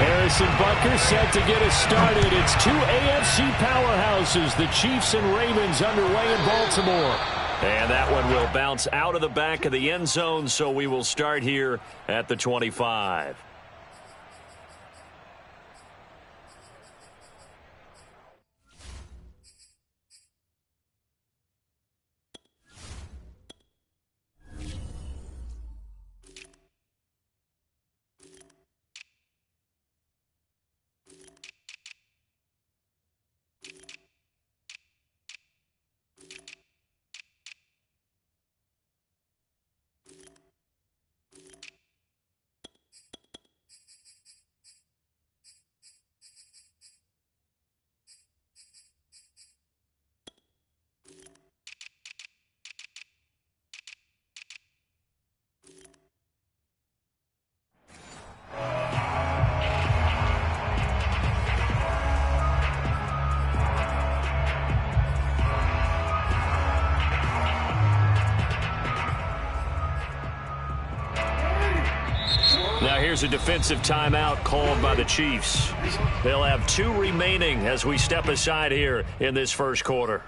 Harrison Butker set to get us started. It's two AFC powerhouses, the Chiefs and Ravens, underway in Baltimore. And that one will bounce out of the back of the end zone, so we will start here at the 25. Now here's a defensive timeout called by the Chiefs. They'll have 2 remaining as we step aside here in this first quarter.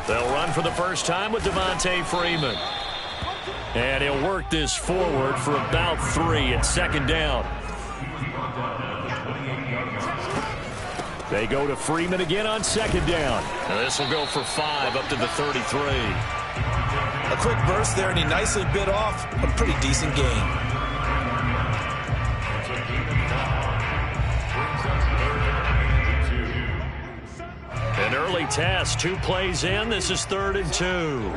They'll run for the first time with Devontae Freeman. And he'll work this forward for about 3 at second down. They go to Freeman again on second down. And this will go for 5 up to the 33. A quick burst there, and he nicely bit off a pretty decent gain. An early test, 2 plays in. This is 3rd and 2.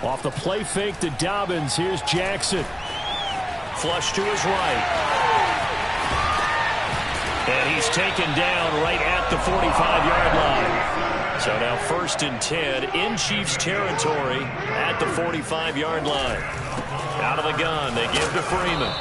Off the play fake to Dobbins. Here's Jackson. Flush to his right. And he's taken down right at the 45-yard line. So now 1st and 10 in Chiefs territory at the 45-yard line. Out of the gun, they give to Freeman.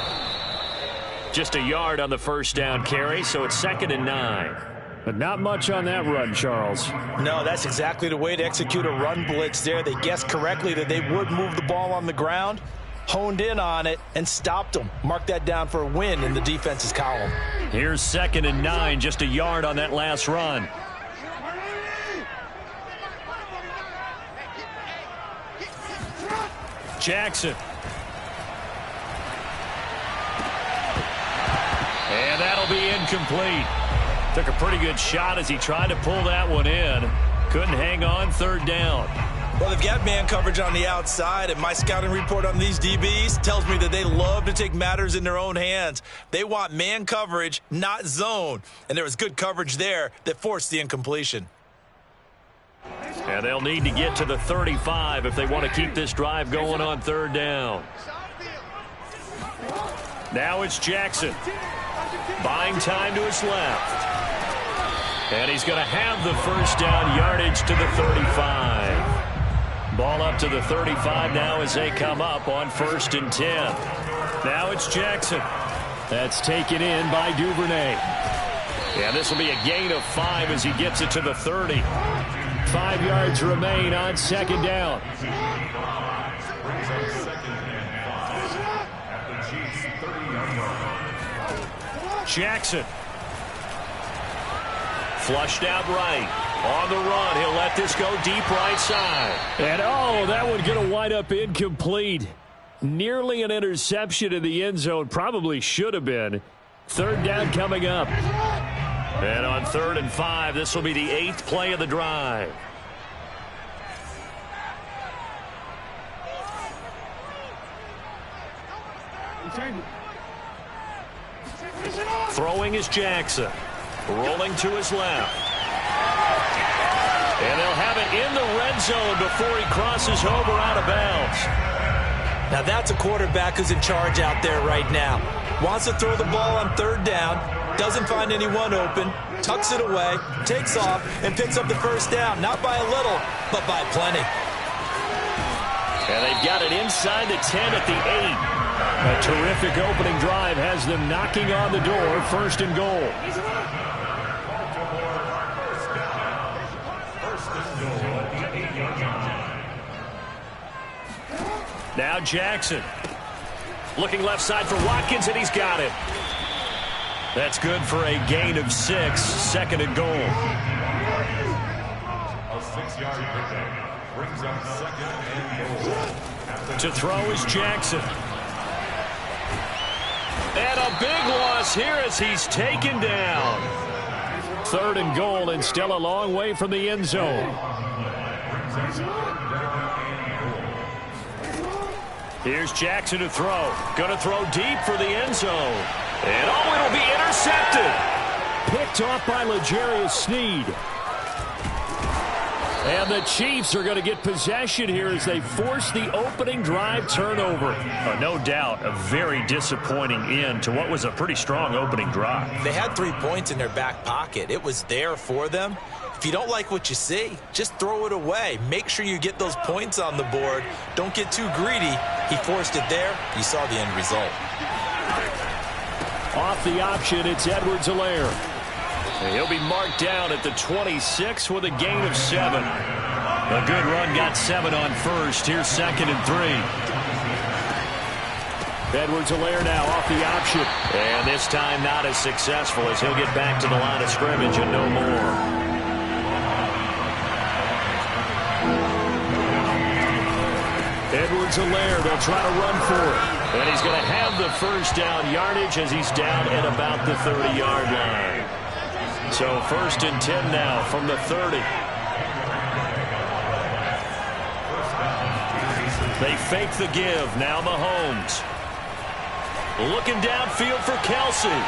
Just a yard on the first down carry, so it's 2nd and 9. But not much on that run, Charles. No, that's exactly the way to execute a run blitz there. They guessed correctly that they would move the ball on the ground, honed in on it, and stopped them. Mark that down for a win in the defense's column. Here's 2nd and 9, just a yard on that last run. Jackson. And that'll be incomplete. Took a pretty good shot as he tried to pull that one in. Couldn't hang on, 3rd down. Well, they've got man coverage on the outside, and my scouting report on these DBs tells me that they love to take matters in their own hands. They want man coverage, not zone. And there was good coverage there that forced the incompletion. And they'll need to get to the 35 if they want to keep this drive going on 3rd down. Now it's Jackson. Buying time to his left. And he's going to have the first down yardage to the 35. Ball up to the 35 now as they come up on 1st and 10. Now it's Jackson. That's taken in by Duvernay. Yeah, this will be a gain of 5 as he gets it to the 30. 5 yards remain on 2nd down. Jackson. Flushed out right. On the run, he'll let this go deep right side. And that one going to wind up incomplete. Nearly an interception in the end zone. Probably should have been. 3rd down coming up. And on 3rd and 5, this will be the 8th play of the drive. Throwing is Jackson. Rolling to his left. And they'll have it in the red zone before he crosses over out of bounds. Now that's a quarterback who's in charge out there right now. Wants to throw the ball on 3rd down, doesn't find anyone open, tucks it away, takes off, and picks up the first down. Not by a little, but by plenty. And they've got it inside the 10 at the 8. A terrific opening drive has them knocking on the door. First and goal. Now Jackson. Looking left side for Watkins, and he's got it. That's good for a gain of 6. Second and goal. A 6-yard pickup brings up second and goal. To throw is Jackson. And a big loss here as he's taken down. Third and goal, and still a long way from the end zone. Here's Jackson to throw. Going to throw deep for the end zone. And oh, it'll be intercepted. Picked off by L'Jarius Sneed. And the Chiefs are going to get possession here as they force the opening drive turnover. No doubt a very disappointing end to what was a pretty strong opening drive. They had 3 points in their back pocket. It was there for them. If you don't like what you see, just throw it away. Make sure you get those points on the board. Don't get too greedy. He forced it there. You saw the end result. Off the option, it's Edwards-Helaire. He'll be marked down at the 26 with a gain of 7. A good run, got 7 on first. Here's second and 3. Edwards-Helaire now off the option. And this time not as successful as he'll get back to the line of scrimmage and no more. Edwards-Helaire, they'll try to run for it. And he's going to have the first down yardage as he's down at about the 30-yard line. So first and 10 now from the 30. They fake the give. Now Mahomes. Looking downfield for Kelsey.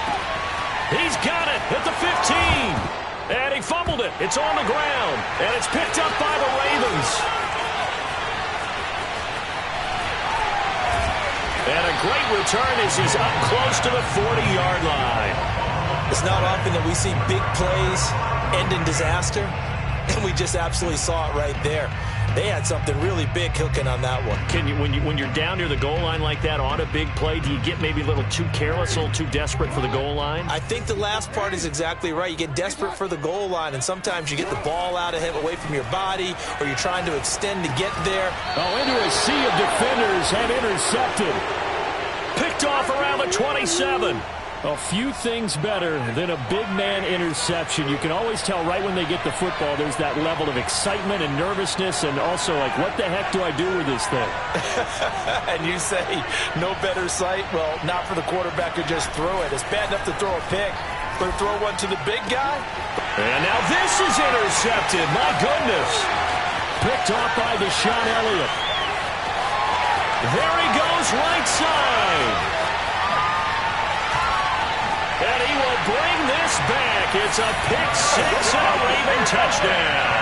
He's got it at the 15. And he fumbled it. It's on the ground. And it's picked up by the Ravens. And a great return as he's up close to the 40-yard line. It's not often that we see big plays end in disaster, and we just absolutely saw it right there. They had something really big cooking on that one. When you're down near the goal line like that on a big play, do you get maybe a little too careless, a little too desperate for the goal line? I think the last part is exactly right. You get desperate for the goal line, and sometimes you get the ball out of him away from your body, or you're trying to extend to get there. Oh, into a sea of defenders and intercepted. Picked off around the 27. A few things better than a big man interception. You can always tell right when they get the football, there's that level of excitement and nervousness, and also like, what the heck do I do with this thing? And you say, no better sight? Well, not for the quarterback who just threw it. It's bad enough to throw a pick, but to throw one to the big guy? And now this is intercepted. My goodness. Picked off by Deshaun Elliott. There he goes, right side. And he will bring this back. It's a pick 6 and a Raven touchdown.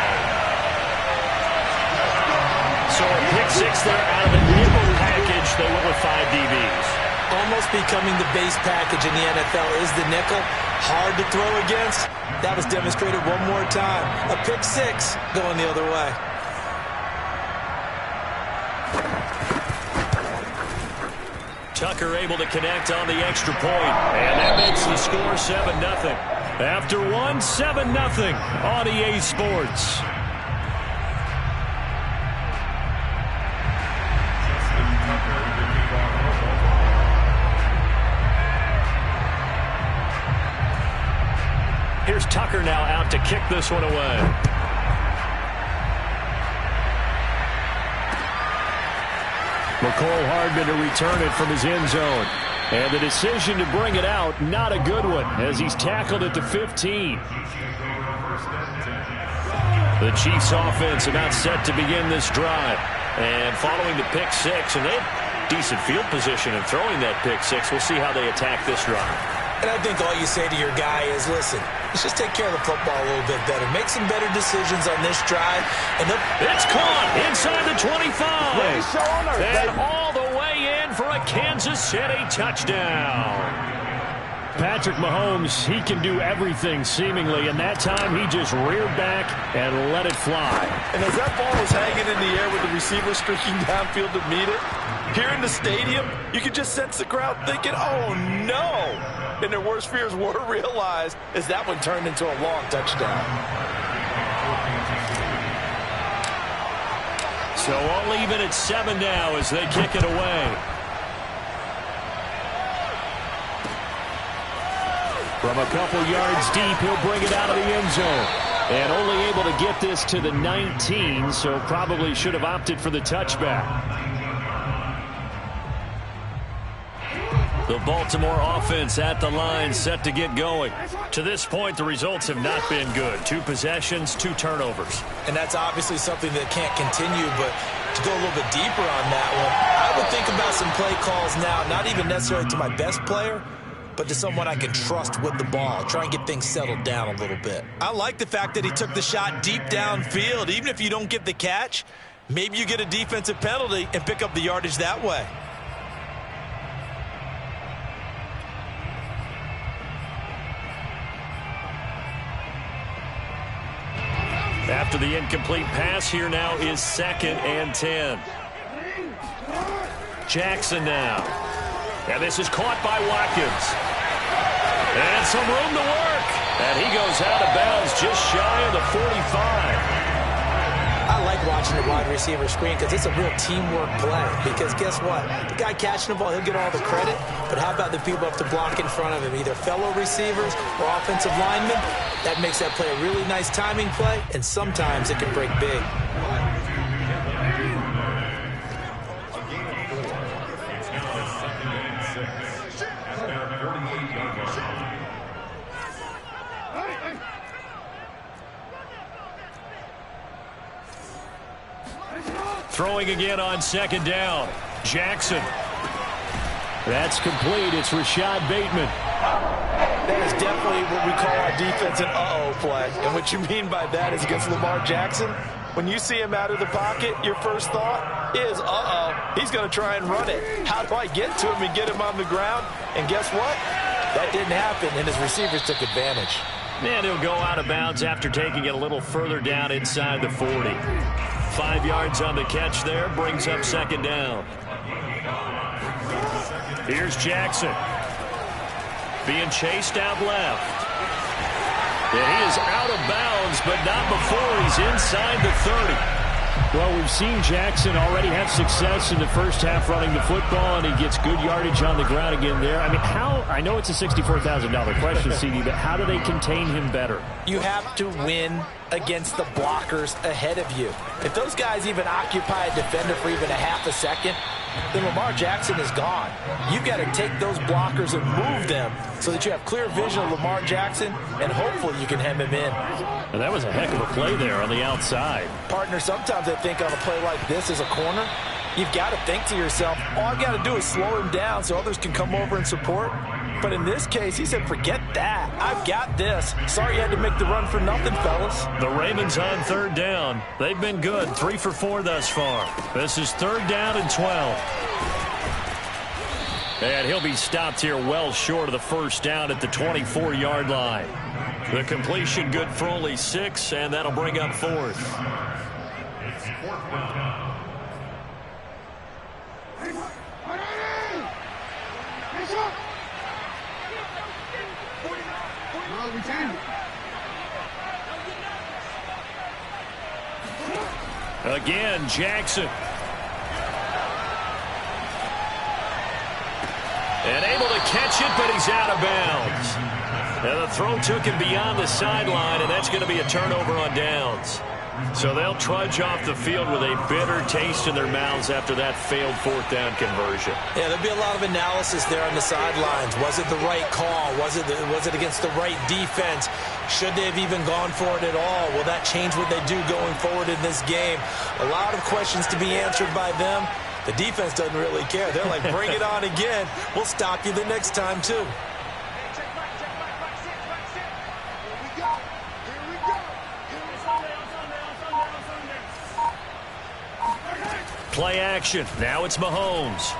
So a pick 6 there out of the nickel package. They went with 5 DBs. Almost becoming the base package in the NFL is the nickel. Hard to throw against. That was demonstrated one more time. A pick 6 going the other way. Tucker able to connect on the extra point. And that makes the score 7-0. After one, 7-0 on EA Sports. Here's Tucker now out to kick this one away. McCole Hardman to return it from his end zone. And the decision to bring it out, not a good one, as he's tackled at the 15. The Chiefs offense about set to begin this drive. And following the pick 6, and they had decent field position in throwing that pick 6. We'll see how they attack this drive. And I think all you say to your guy is, listen, let's just take care of the football a little bit better. Make some better decisions on this drive. And it's caught inside the 25. And all the way in for a Kansas City touchdown. Patrick Mahomes, he can do everything seemingly, and that time he just reared back and let it fly. And as that ball was hanging in the air with the receiver streaking downfield to meet it, here in the stadium, you could just sense the crowd thinking, oh no! And their worst fears were realized as that one turned into a long touchdown. So all even at 7 now as they kick it away. From a couple yards deep, he'll bring it out of the end zone. And only able to get this to the 19, so probably should have opted for the touchback. The Baltimore offense at the line, set to get going. To this point, the results have not been good. 2 possessions, 2 turnovers. And that's obviously something that can't continue, but to go a little bit deeper on that one, I would think about some play calls now, not even necessarily to my best player, but to someone I can trust with the ball. Try and get things settled down a little bit. I like the fact that he took the shot deep downfield. Even if you don't get the catch, maybe you get a defensive penalty and pick up the yardage that way. After the incomplete pass, here now is 2nd and 10. Jackson now. And this is caught by Watkins. And some room to work. And he goes out of bounds just shy of the 45. I like watching the wide receiver screen because it's a real teamwork play. Because guess what? The guy catching the ball, he'll get all the credit. But how about the people up to block in front of him? Either fellow receivers or offensive linemen. That makes that play a really nice timing play. And sometimes it can break big. Throwing again on 2nd down. Jackson. That's complete. It's Rashad Bateman. That is definitely what we call our defense an uh-oh play. And what you mean by that is against Lamar Jackson, when you see him out of the pocket, your first thought is, uh-oh, he's going to try and run it. How do I get to him and get him on the ground? And guess what? That didn't happen, and his receivers took advantage. And he'll go out of bounds after taking it a little further down inside the 40. 5 yards on the catch there, brings up 2nd down. Here's Jackson. Being chased out left. And he is out of bounds, but not before he's inside the 30. Well, we've seen Jackson already have success in the first half running the football, and he gets good yardage on the ground again there. I mean, I know it's a $64,000 question, CD, but how do they contain him better? You have to win against the blockers ahead of you. If those guys even occupy a defender for even a half a second, then Lamar Jackson is gone. You've got to take those blockers and move them so that you have clear vision of Lamar Jackson, and hopefully you can hem him in. And that was a heck of a play there on the outside. Partner, sometimes I think on a play like this as a corner, you've got to think to yourself, all I've got to do is slow him down so others can come over and support. But in this case, he said, forget that. I've got this. Sorry you had to make the run for nothing, fellas. The Ravens on 3rd down. They've been good, 3 for 4 thus far. This is 3rd down and 12. And he'll be stopped here well short of the 1st down at the 24-yard line. The completion good for only 6, and that'll bring up 4th. Again, Jackson. And able to catch it, but he's out of bounds. And the throw took him beyond the sideline, and that's going to be a turnover on downs. So they'll trudge off the field with a bitter taste in their mouths after that failed 4th down conversion. Yeah, there'll be a lot of analysis there on the sidelines. Was it the right call? Was it against the right defense? Should they have even gone for it at all? Will that change what they do going forward in this game? A lot of questions to be answered by them. The defense doesn't really care. They're like, bring it on again. We'll stop you the next time, too. Play action. Now it's Mahomes.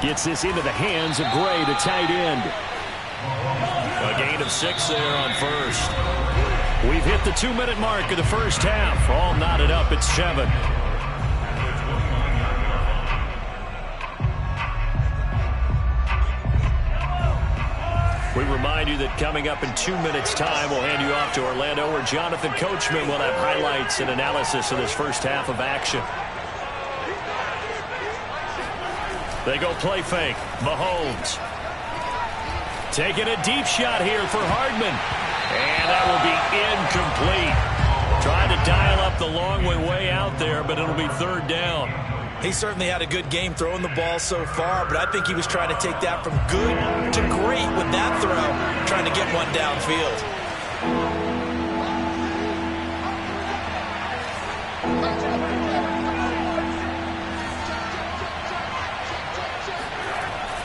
Gets this into the hands of Gray, the tight end. A gain of 6 there on first. We've hit the 2-minute mark of the first half. All knotted up at 7. We remind you that coming up in 2 minutes' time, we'll hand you off to Orlando, where Jonathan Coachman will have highlights and analysis of this first half of action. They go play fake. Mahomes. Taking a deep shot here for Hardman. And that will be incomplete. Trying to dial up the long way out there, but it'll be 3rd down. He certainly had a good game throwing the ball so far, but I think he was trying to take that from good to great with that throw, trying to get one downfield.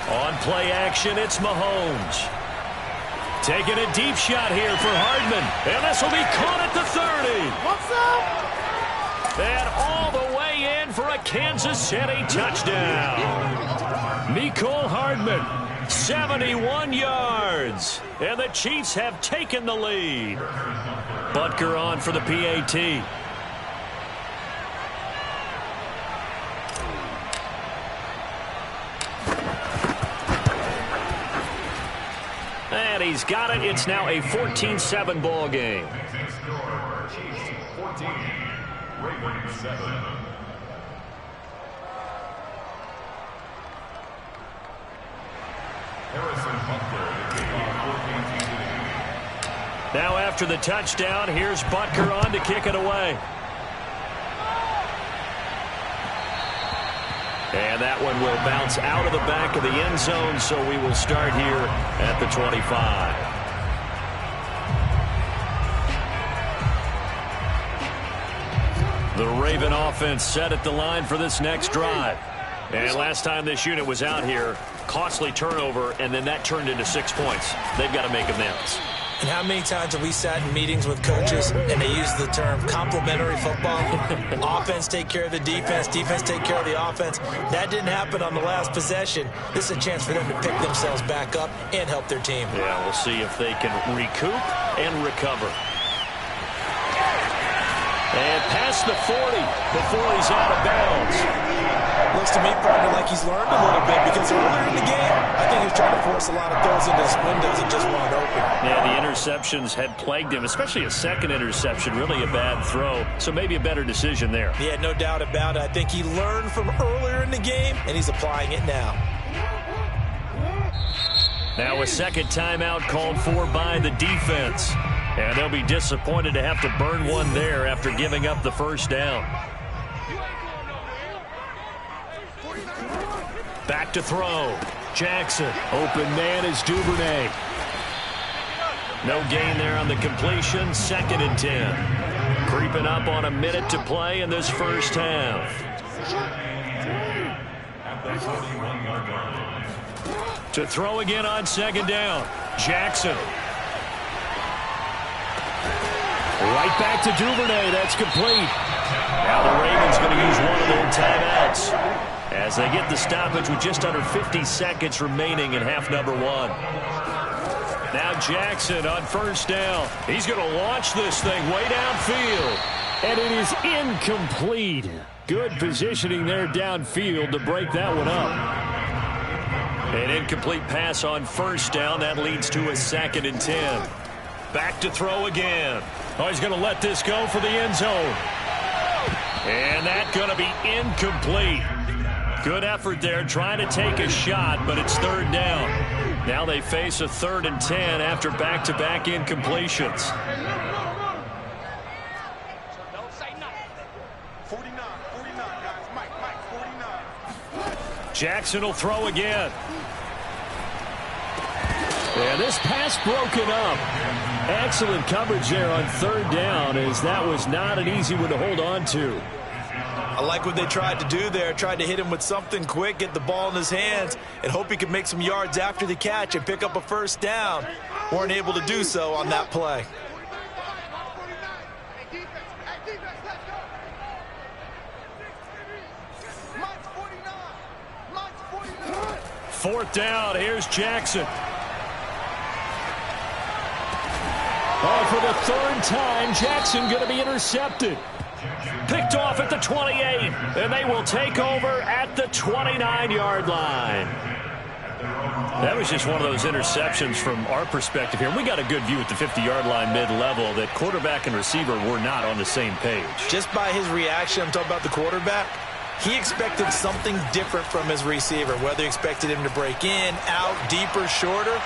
On play action, it's Mahomes. Taking a deep shot here for Hardman. And this will be caught at the 30. What's up? And all the way in for a Kansas City touchdown. Mecole Hardman, 71 yards. And the Chiefs have taken the lead. Butker on for the PAT. And he's got it. It's now a 14-7 ball game. Chiefs 14, Ravens 7. Harrison Butker, now after the touchdown, here's Butker on to kick it away. And that one will bounce out of the back of the end zone, so we will start here at the 25. The Raven offense set at the line for this next drive. And last time this unit was out here, costly turnover, and then that turned into 6 points. They've got to make amends. And how many times have we sat in meetings with coaches and they use the term complementary football? Offense take care of the defense, defense take care of the offense. That didn't happen on the last possession. This is a chance for them to pick themselves back up and help their team. Yeah, we'll see if they can recoup and recover. And past the 40 before he's out of bounds. Looks to me, partner, like he's learned a little bit, because earlier in the game, I think he was trying to force a lot of throws into his windows that just weren't open. Yeah, the interceptions had plagued him, especially a second interception, really a bad throw. So maybe a better decision there. Yeah, no doubt about it. I think he learned from earlier in the game, and he's applying it now. Now a second timeout called for by the defense. And they'll be disappointed to have to burn one there after giving up the first down. Back to throw. Jackson. Open man is Duvernay. No gain there on the completion. 2nd and 10. Creeping up on a minute to play in this first half. To throw again on 2nd down. Jackson. Right back to Duvernay. That's complete. Now the Ravens going to use one of their timeouts as they get the stoppage with just under 50 seconds remaining in half number 1. Now Jackson on first down. He's going to launch this thing way downfield. And it is incomplete. Good positioning there downfield to break that one up. An incomplete pass on first down. That leads to a 2nd and 10. Back to throw again. Oh, he's going to let this go for the end zone. And that's going to be incomplete. Good effort there trying to take a shot, but it's 3rd down. Now they face a 3rd and 10 after back-to-back incompletions. 49, guys. Mike, 49. Jackson will throw again. And this pass broken up. Excellent coverage there on 3rd down, as that was not an easy one to hold on to. I like what they tried to do there. Tried to hit him with something quick, get the ball in his hands, and hope he could make some yards after the catch and pick up a first down. Weren't able to do so on that play. 4th down. Here's Jackson. Oh, for the 3rd time, Jackson going to be intercepted. Picked off at the 28, and they will take over at the 29-yard line. That was just one of those interceptions from our perspective here. We got a good view at the 50-yard line mid-level that quarterback and receiver were not on the same page. Just by his reaction, I'm talking about the quarterback, he expected something different from his receiver, whether he expected him to break in, out, deeper, shorter.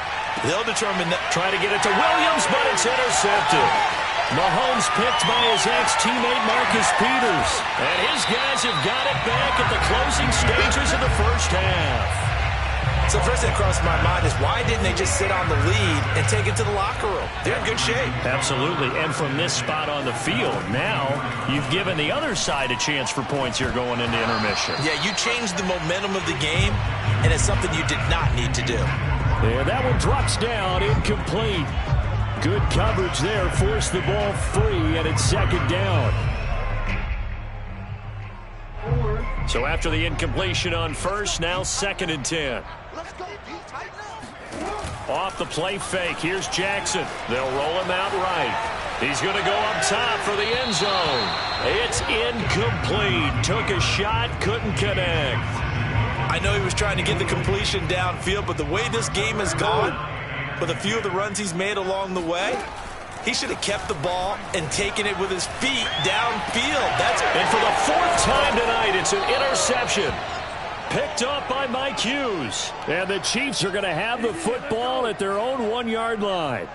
They'll determine that. Try to get it to Williams, but it's intercepted. Mahomes picked by his ex-teammate Marcus Peters. And his guys have got it back at the closing stages of the first half. So first thing that crossed my mind is why didn't they just sit on the lead and take it to the locker room? They're in good shape. Absolutely. And from this spot on the field, now you've given the other side a chance for points here going into intermission. Yeah, you changed the momentum of the game, and it's something you did not need to do. Yeah, that one drops down, incomplete. Good coverage there, forced the ball free, and it's 2nd down. So after the incompletion on first, now 2nd and 10. Off the play fake, here's Jackson. They'll roll him out right. He's going to go up top for the end zone. It's incomplete. Took a shot, couldn't connect. I know he was trying to get the completion downfield, but the way this game has gone, with a few of the runs he's made along the way, he should have kept the ball and taken it with his feet downfield. And for the 4th time tonight, it's an interception. Picked up by Mike Hughes. And the Chiefs are going to have the football at their own 1-yard line.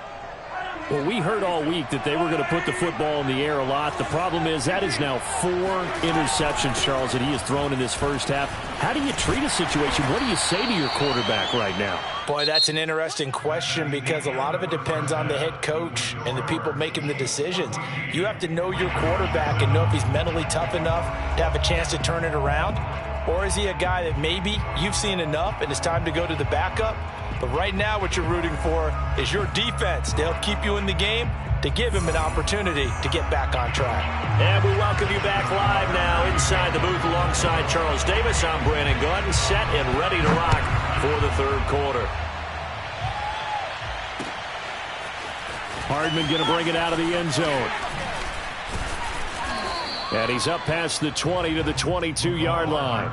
Well, we heard all week that they were going to put the football in the air a lot. The problem is that is now 4 interceptions, Charles, that he has thrown in this first half. How do you treat a situation? What do you say to your quarterback right now? Boy, that's an interesting question because a lot of it depends on the head coach and the people making the decisions. You have to know your quarterback and know if he's mentally tough enough to have a chance to turn it around. Or is he a guy that maybe you've seen enough and it's time to go to the backup? But right now what you're rooting for is your defense to help keep you in the game, to give him an opportunity to get back on track. And we welcome you back live now inside the booth alongside Charles Davis. I'm Brandon Gaudin, set and ready to rock for the 3rd quarter. Hardman going to bring it out of the end zone. And he's up past the 20 to the 22-yard line.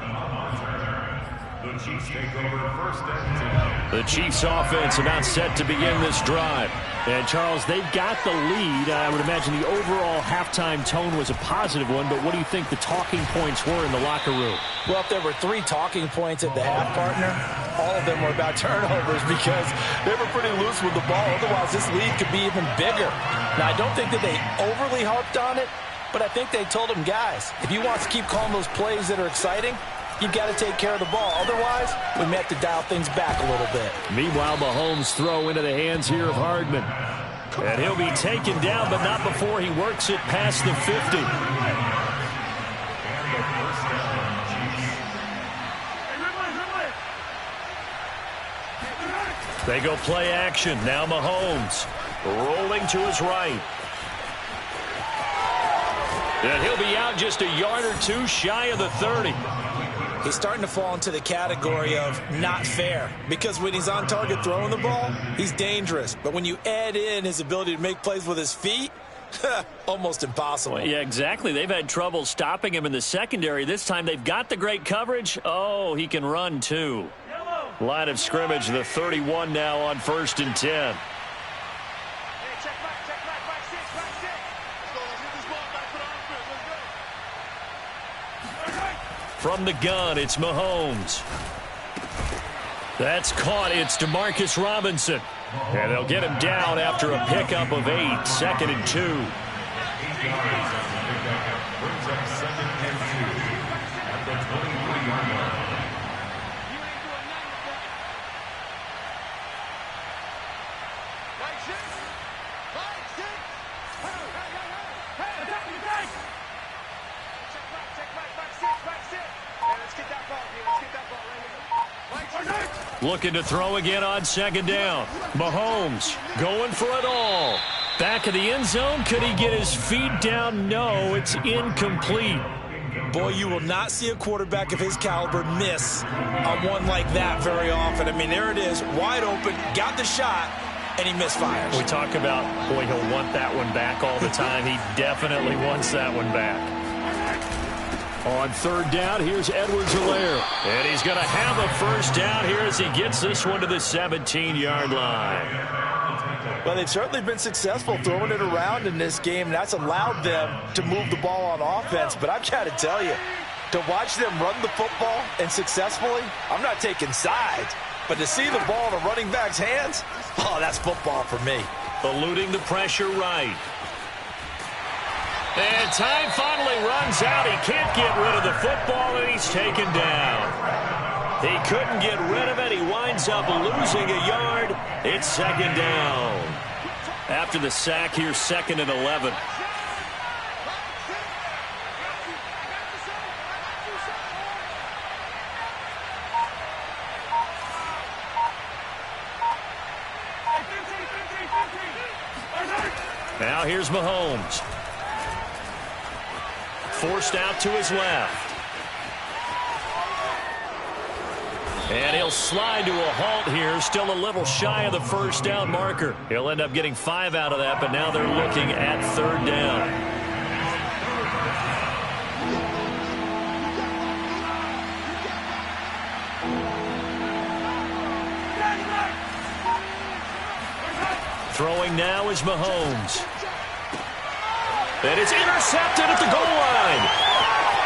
The Chiefs take over 1st and 10. The Chiefs offense about set to begin this drive. And, Charles, they've got the lead. I would imagine the overall halftime tone was a positive one, but what do you think the talking points were in the locker room? Well, if there were 3 talking points at the half, partner, all of them were about turnovers because they were pretty loose with the ball. Otherwise, this lead could be even bigger. Now, I don't think that they overly harped on it, but I think they told him, guys, if you want to keep calling those plays that are exciting, you've got to take care of the ball. Otherwise, we may have to dial things back a little bit. Meanwhile, Mahomes throw into the hands here of Hardman. And he'll be taken down, but not before he works it past the 50. They go play action. Now Mahomes rolling to his right. And he'll be out just a yard or two shy of the 30. He's starting to fall into the category of not fair because when he's on target throwing the ball, he's dangerous. But when you add in his ability to make plays with his feet, almost impossible. Well, yeah, exactly. They've had trouble stopping him in the secondary. This time they've got the great coverage. Oh, he can run too. Line of scrimmage, the 31 now on 1st and 10. From the gun, it's Mahomes. That's caught. It's Demarcus Robinson. And they'll get him down after a pickup of 8. 2nd and 2. Brings up 2nd and 2 at the 23-yard line. Looking to throw again on 2nd down. Mahomes going for it all. Back of the end zone. Could he get his feet down? No, it's incomplete. Boy, you will not see a quarterback of his caliber miss on one like that very often. I mean, there it is, wide open, got the shot, and he misfires. We talk about, boy, he'll want that one back all the time. He definitely wants that one back. On third down, here's Edwards-Helaire. And he's going to have a first down here as he gets this one to the 17-yard line. Well, they've certainly been successful throwing it around in this game. That's allowed them to move the ball on offense. But I've got to tell you, to watch them run the football and successfully, I'm not taking sides. But to see the ball in a running back's hands, oh, that's football for me. Eluding the pressure right. And time finally runs out. He can't get rid of the football, and he's taken down. He couldn't get rid of it. He winds up losing a yard. It's second down. After the sack here, 2nd and 11. Now here's Mahomes. Forced out to his left. And he'll slide to a halt here, still a little shy of the first down marker. He'll end up getting 5 out of that, but now they're looking at third down. Throwing now is Mahomes. And it's intercepted at the goal line.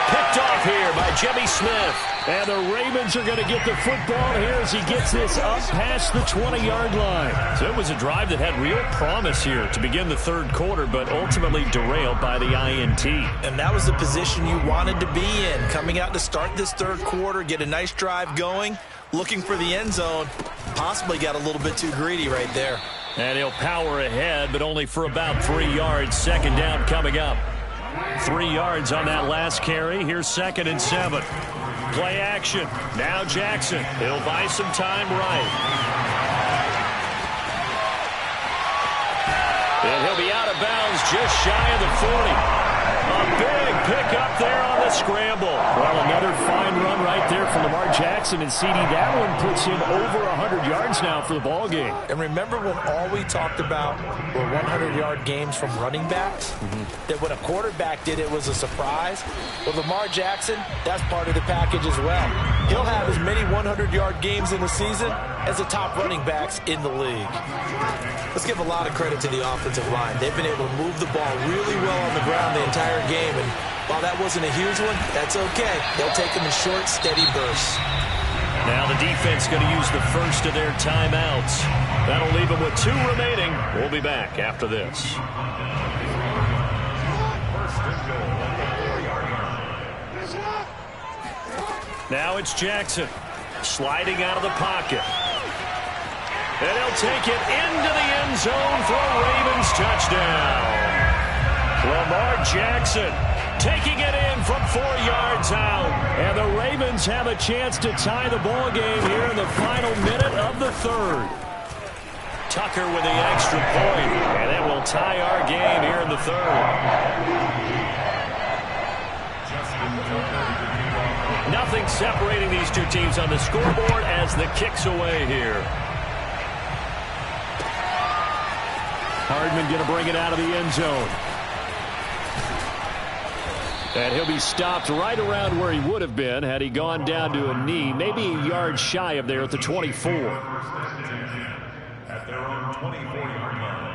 Picked off here by Jimmy Smith. And the Ravens are going to get the football here as he gets this up past the 20-yard line. So it was a drive that had real promise here to begin the third quarter, but ultimately derailed by the INT. And that was the position you wanted to be in. Coming out to start this third quarter, get a nice drive going, looking for the end zone. Possibly got a little bit too greedy right there. And he'll power ahead, but only for about 3 yards. Second down coming up. 3 yards on that last carry. Here's 2nd and 7. Play action. Now Jackson. He'll buy some time right. And he'll be out of bounds just shy of the 40. A big pickup there on the scramble. Well, another fine run right there from Lamar Jackson. And CD, that one puts him over 100 yards now for the ball game. And remember when all we talked about were 100-yard games from running backs? That when a quarterback did it was a surprise? Well, Lamar Jackson, that's part of the package as well. He'll have as many 100-yard games in the season as the top running backs in the league. Let's give a lot of credit to the offensive line. They've been able to move the ball really well on the ground the entire game. And while that wasn't a huge one, that's okay. They'll take them in short, steady bursts. Now the defense going to use the first of their timeouts. That'll leave them with 2 remaining. We'll be back after this. Now it's Jackson sliding out of the pocket. And he'll take it into the end zone for a Ravens touchdown. Lamar Jackson taking it in from 4 yards out. And the Ravens have a chance to tie the ball game here in the final minute of the third. Tucker with the extra point, and it will tie our game here in the third. Nothing separating these two teams on the scoreboard as the kick's away here. Hardman going to bring it out of the end zone. And he'll be stopped right around where he would have been had he gone down to a knee, maybe a yard shy of there at the 24. At their own 24-yard line.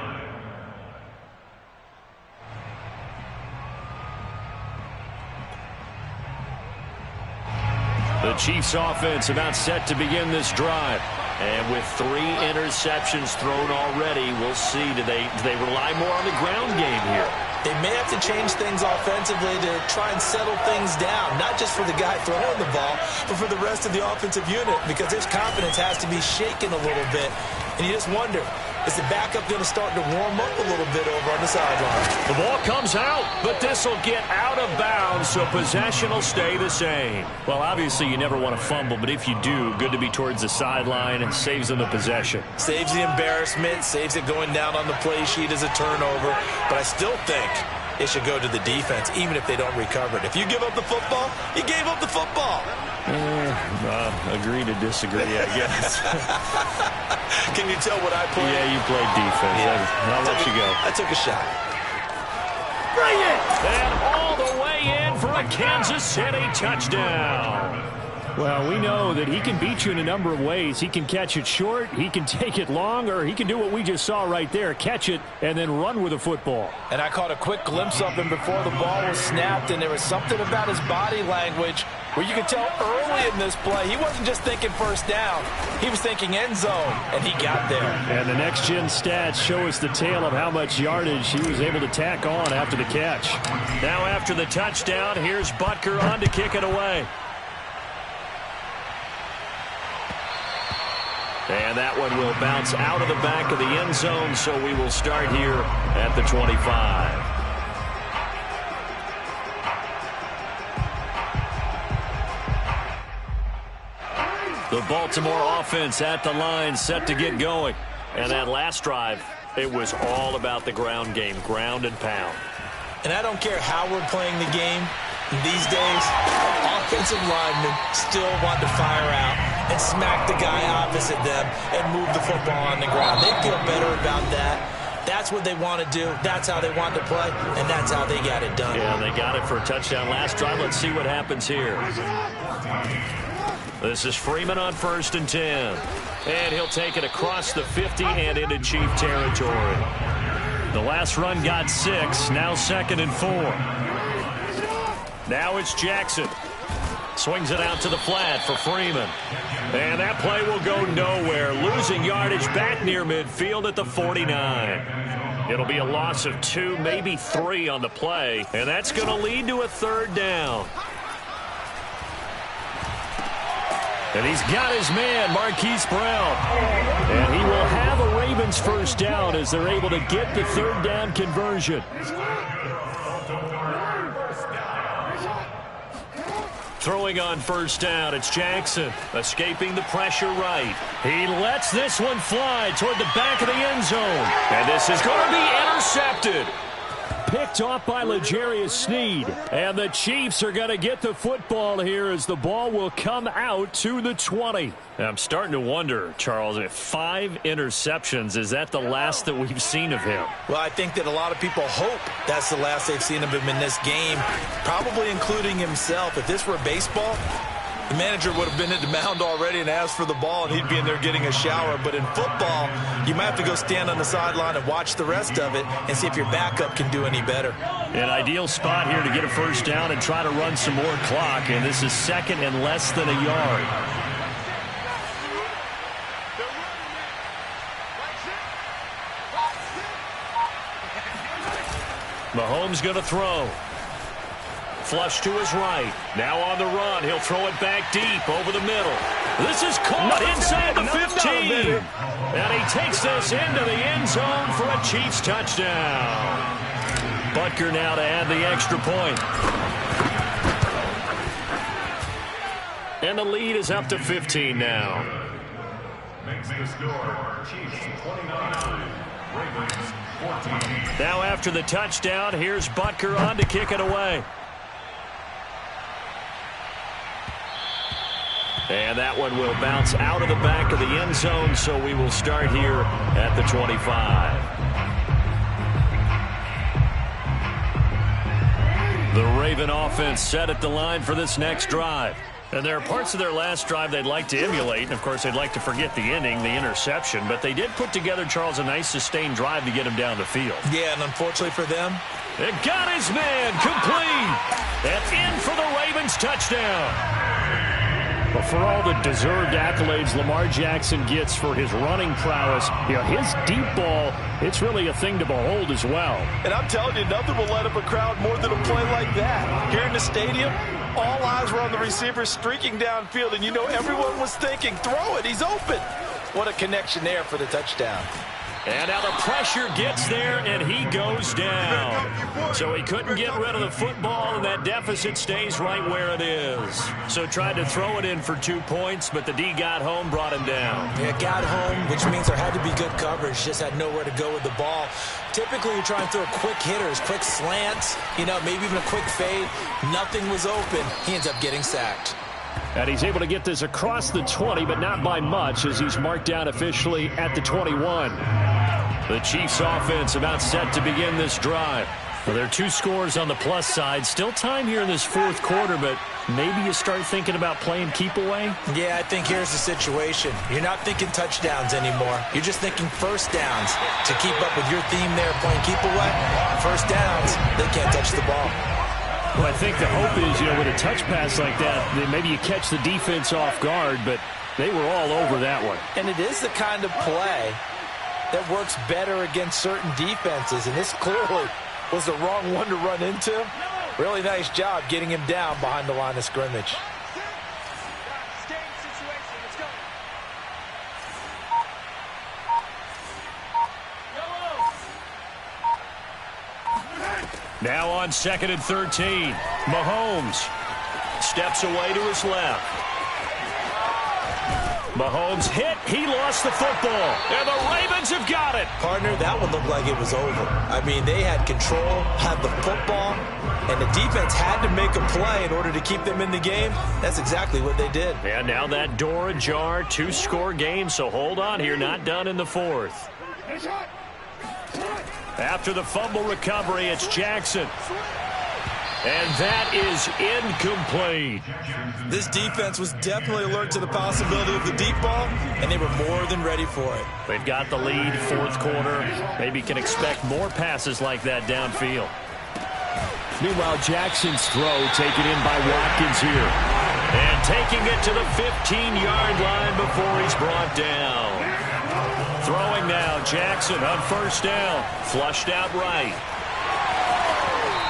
The Chiefs offense about set to begin this drive. And with 3 interceptions thrown already, we'll see. Do they rely more on the ground game here? They may have to change things offensively to try and settle things down, not just for the guy throwing the ball, but for the rest of the offensive unit, because his confidence has to be shaken a little bit. And you just wonder, is the backup going to start to warm up a little bit over on the sideline? The ball comes out, but this will get out of bounds, so possession will stay the same. Well, obviously you never want to fumble, but if you do, good to be towards the sideline and saves them the possession. Saves the embarrassment, saves it going down on the play sheet as a turnover. But I still think it should go to the defense, even if they don't recover it. If you give up the football, you gave up the football. Agree to disagree, I guess. Can you tell what I played? Yeah, you played defense. Yeah. I'll let you go. I took a shot. Bring it! And all the way in for a Kansas City touchdown. Well, we know that he can beat you in a number of ways. He can catch it short, he can take it long, or he can do what we just saw right there, catch it and then run with the football. And I caught a quick glimpse of him before the ball was snapped, and there was something about his body language where you could tell early in this play he wasn't just thinking first down. He was thinking end zone, and he got there. And the next-gen stats show us the tale of how much yardage he was able to tack on after the catch. Now after the touchdown, here's Butker on to kick it away. And that one will bounce out of the back of the end zone, so we will start here at the 25. The Baltimore offense at the line, set to get going. And that last drive, it was all about the ground game, ground and pound. And I don't care how we're playing the game. These days, offensive linemen still want to fire out and smack the guy opposite them and move the football on the ground. They feel better about that. That's what they want to do. That's how they want to play, and that's how they got it done. Yeah, they got it for a touchdown last drive. Let's see what happens here. This is Freeman on 1st and 10. And he'll take it across the 50 and into Chief territory. The last run got 6, now 2nd and 4. Now it's Jackson. Swings it out to the flat for Freeman. And that play will go nowhere. Losing yardage back near midfield at the 49. It'll be a loss of 2, maybe 3 on the play. And that's going to lead to a 3rd down. And he's got his man, Marquise Brown. And he will have a Ravens 1st down as they're able to get the 3rd down conversion. Throwing on 1st down, it's Jackson, escaping the pressure right. He lets this one fly toward the back of the end zone. And this is going to be intercepted. Picked off by L'Jarius Sneed. And the Chiefs are going to get the football here as the ball will come out to the 20. I'm starting to wonder, Charles, if 5 interceptions, is that the last that we've seen of him? Well, I think that a lot of people hope that's the last they've seen of him in this game, probably including himself. If this were baseball, the manager would have been at the mound already and asked for the ball, and he'd be in there getting a shower. But in football, you might have to go stand on the sideline and watch the rest of it and see if your backup can do any better. An ideal spot here to get a 1st down and try to run some more clock, and this is 2nd and less than a yard. Mahomes going to throw. Flush to his right. Now on the run. He'll throw it back deep over the middle. This is caught inside the 15. And he takes this into the end zone for a Chiefs touchdown. Butker now to add the extra point. And the lead is up to 15 now. Makes the score, Chiefs 29, Ravens 14. Now after the touchdown, here's Butker on to kick it away. And that one will bounce out of the back of the end zone, so we will start here at the 25. The Raven offense set at the line for this next drive. And there are parts of their last drive they'd like to emulate. And, of course, they'd like to forget the ending, the interception. But they did put together, Charles, a nice sustained drive to get him down the field. Yeah, and unfortunately for them, it got his man complete. And in for the Ravens touchdown. But for all the deserved accolades Lamar Jackson gets for his running prowess, you know, his deep ball, it's really a thing to behold as well. and I'm telling you, nothing will light up a crowd more than a play like that. Here in the stadium, all eyes were on the receiver streaking downfield, and you know everyone was thinking, throw it, he's open. What a connection there for the touchdown. And now the pressure gets there, and he goes down. So he couldn't get rid of the football, and that deficit stays right where it is. So tried to throw it in for 2 points, but the D got home, brought him down. Yeah, got home, which means there had to be good coverage. Just had nowhere to go with the ball. Typically, you're trying to throw quick hitters, quick slants, maybe even a quick fade. Nothing was open. He ends up getting sacked. And he's able to get this across the 20, but not by much, as he's marked down officially at the 21. The Chiefs offense about set to begin this drive. Well, there are 2 scores on the plus side. Still time here in this fourth quarter, but maybe you start thinking about playing keep away? Yeah, I think here's the situation. You're not thinking touchdowns anymore. You're just thinking first downs. To keep up with your theme there, playing keep away, first downs, they can't touch the ball. Well, I think the hope is, with a touch pass like that maybe you catch the defense off guard, but they were all over that one. And it is the kind of play that works better against certain defenses, and this clearly was the wrong one to run into. Really nice job getting him down behind the line of scrimmage. Now on 2nd and 13, Mahomes steps away to his left. Mahomes hit. He lost the football. And the Ravens have got it. Partner, that one looked like it was over. I mean, they had control, had the football, and the defense had to make a play in order to keep them in the game. That's exactly what they did. And now that door ajar, 2-score game, so hold on here. Not done in the fourth. After the fumble recovery, it's Jackson. And that is incomplete. This defense was definitely alert to the possibility of the deep ball, and they were more than ready for it. They've got the lead, fourth quarter. Maybe can expect more passes like that downfield. Meanwhile, Jackson's throw taken in by Watkins here. And taking it to the 15-yard line before he's brought down. Throwing now, Jackson on first down. Flushed out right.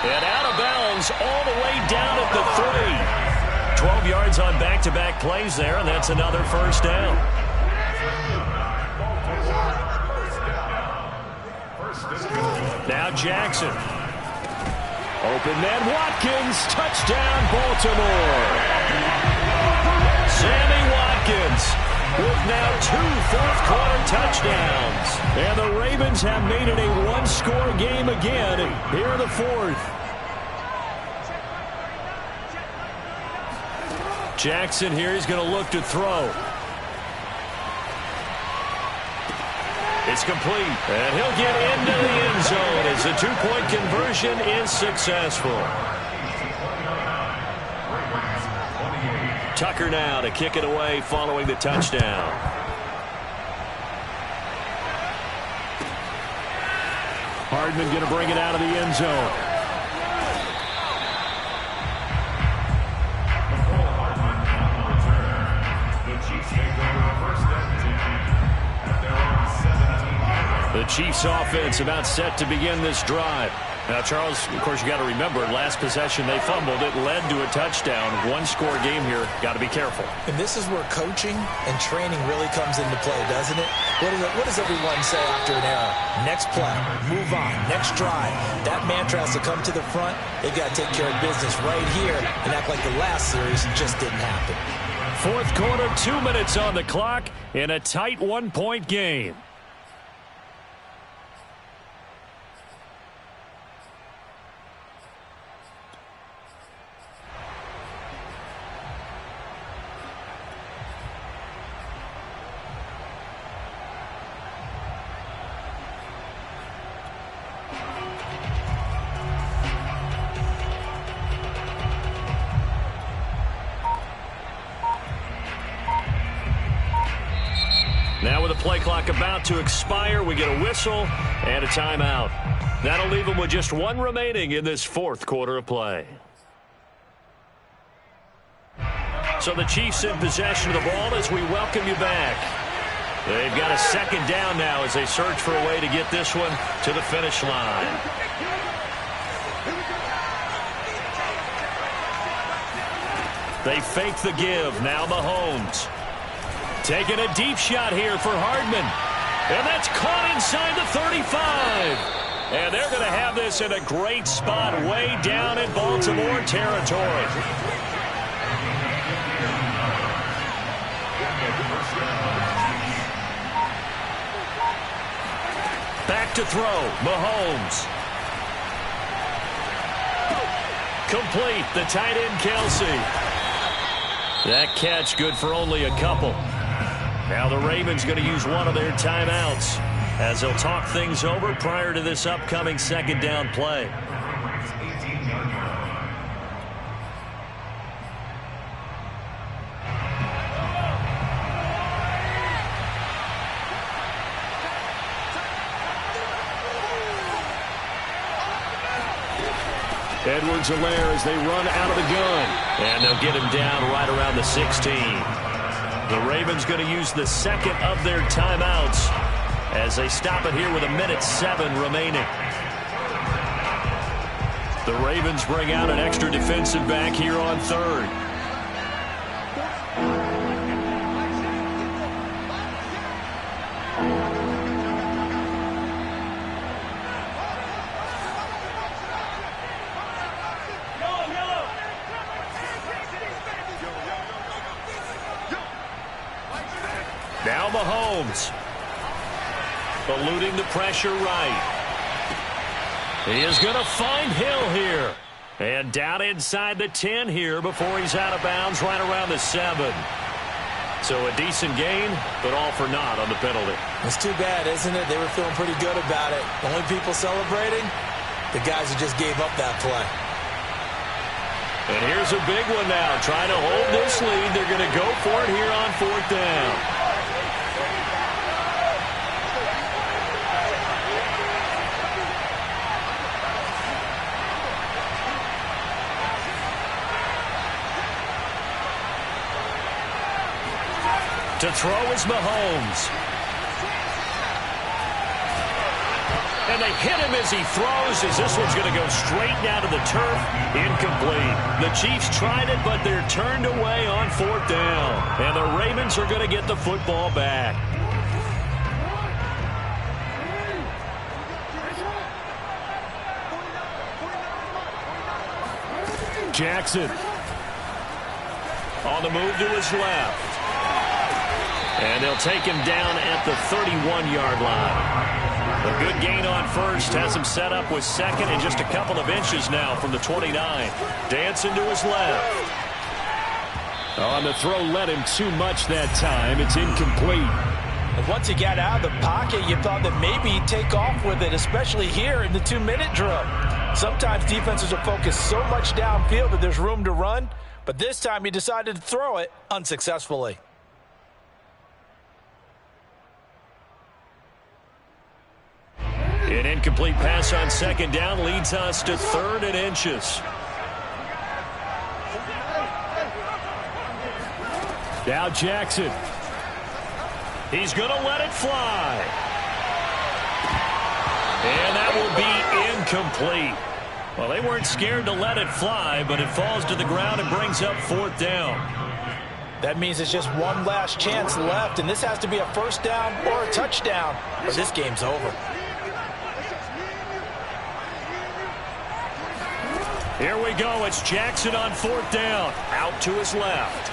And out of bounds all the way down at the 3. 12 yards on back-to-back plays there, and that's another first down. Now Jackson. Open man, Watkins. Touchdown, Baltimore. Sammy Watkins with now 2 fourth-quarter touchdowns. And the Ravens have made it a 1-score game again here in the fourth. Jackson here is going to look to throw. It's complete. And he'll get into the end zone as the 2-point conversion is successful. Tucker now to kick it away following the touchdown. Hardman going to bring it out of the end zone. The Chiefs offense about set to begin this drive. Now, Charles, of course, you got to remember, last possession they fumbled. It led to a touchdown. 1-score game here. Got to be careful. And this is where coaching and training really comes into play, doesn't it? What does everyone say after an error? Next play, move on, next drive. That mantra has to come to the front. They've got to take care of business right here and act like the last series just didn't happen. Fourth quarter, 2 minutes on the clock in a tight 1-point game. Now with the play clock about to expire, we get a whistle and a timeout. That'll leave them with just 1 remaining in this fourth quarter of play. So the Chiefs in possession of the ball as we welcome you back. They've got a second down now as they search for a way to get this one to the finish line. They fake the give. Now Mahomes. Taking a deep shot here for Hardman. And that's caught inside the 35. And they're going to have this in a great spot way down in Baltimore territory. Back to throw, Mahomes. Complete, the tight end, Kelsey. That catch good for only a couple. Now the Ravens going to use one of their timeouts as they'll talk things over prior to this upcoming second down play. Edwards-Helaire as they run out of the gun. And they'll get him down right around the 16. The Ravens going to use the second of their timeouts as they stop it here with 1:07 remaining. The Ravens bring out an extra defensive back here on third. Now Mahomes, eluding the pressure right. He is going to find Hill here. And down inside the 10 here before he's out of bounds right around the 7. So a decent gain, but all for naught on the penalty. It's too bad, isn't it? They were feeling pretty good about it. The only people celebrating, the guys who just gave up that play. And here's a big one now. Trying to hold this lead. They're going to go for it here on 4th down. To throw is Mahomes. And they hit him as he throws, as this one's going to go straight down to the turf. Incomplete. The Chiefs tried it, but they're turned away on 4th down. And the Ravens are going to get the football back. Jackson on the move to his left. And they'll take him down at the 31-yard line. A good gain on first has him set up with second and just a couple of inches now from the 29. Dancing to his left. On the throw, led him too much that time. It's incomplete. And once he got out of the pocket, you thought that maybe he'd take off with it, especially here in the 2-minute drill. Sometimes defenses are focused so much downfield that there's room to run, but this time he decided to throw it unsuccessfully. An incomplete pass on second down leads us to 3rd and inches. Now Jackson. He's going to let it fly. And that will be incomplete. Well, they weren't scared to let it fly, but it falls to the ground and brings up 4th down. That means it's just one last chance left, and this has to be a first down or a touchdown, or this game's over. Here we go. It's Jackson on 4th down. Out to his left.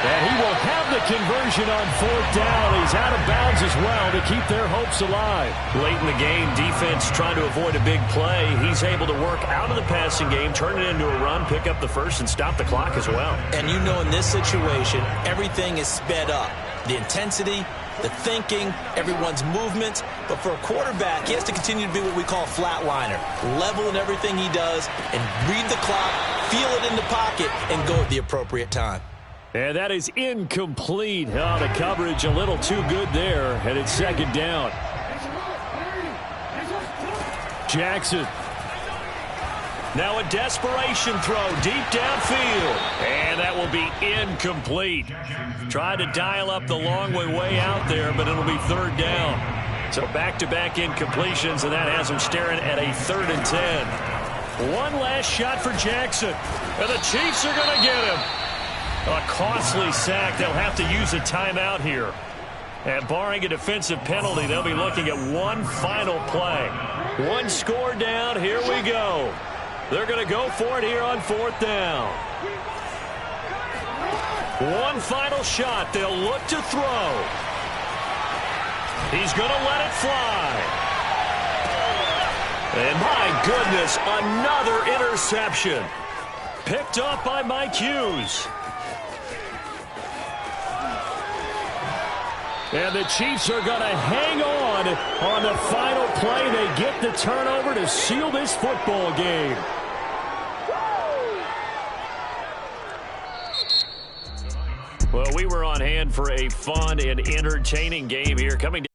And he will have the conversion on 4th down. He's out of bounds as well to keep their hopes alive. Late in the game, defense trying to avoid a big play. He's able to work out of the passing game, turn it into a run, pick up the first, and stop the clock as well. And you know in this situation, everything is sped up. The intensity, the thinking, everyone's movements. But for a quarterback, he has to continue to be what we call a flatliner. Level in everything he does and read the clock, feel it in the pocket, and go at the appropriate time. And that is incomplete. Oh, the coverage a little too good there, and it's second down. Jackson. Now a desperation throw deep downfield. And that will be incomplete. Tried to dial up the long way out there, but it'll be 3rd down. So back-to-back incompletions, and that has him staring at a 3rd and 10. One last shot for Jackson. And the Chiefs are going to get him. A costly sack. They'll have to use a timeout here. And barring a defensive penalty, they'll be looking at one final play. One score down. Here we go. They're going to go for it here on 4th down. One final shot. They'll look to throw. He's going to let it fly. And my goodness, another interception. Picked off by Mike Hughes. And the Chiefs are going to hang on the final play. They get the turnover to seal this football game. Well, we were on hand for a fun and entertaining game here. Coming